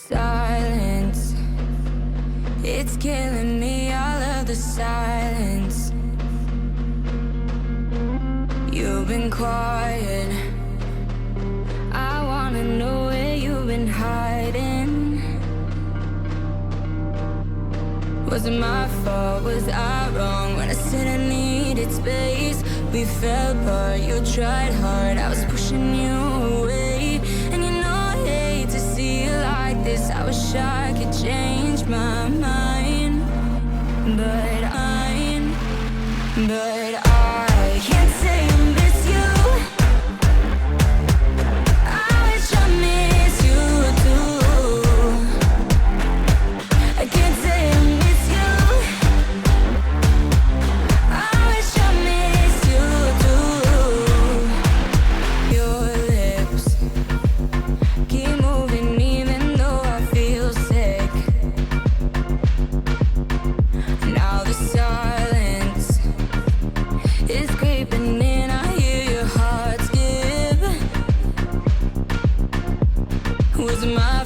Silence, it's killing me, all of the silence. You've been quiet, I wanna know where you've been hiding. Was it my fault, was I wrong when I said I needed space? We fell apart, you tried hard, I was pushing you away. And you know I hate to see you like this, I wish I could change my mind. But I can't say I miss you. I wish I miss you too. I can't say I miss you. I wish I miss you too. Your lips keep moving even though I feel sick. Now the silence is creeping in, I hear your heart skip. Was my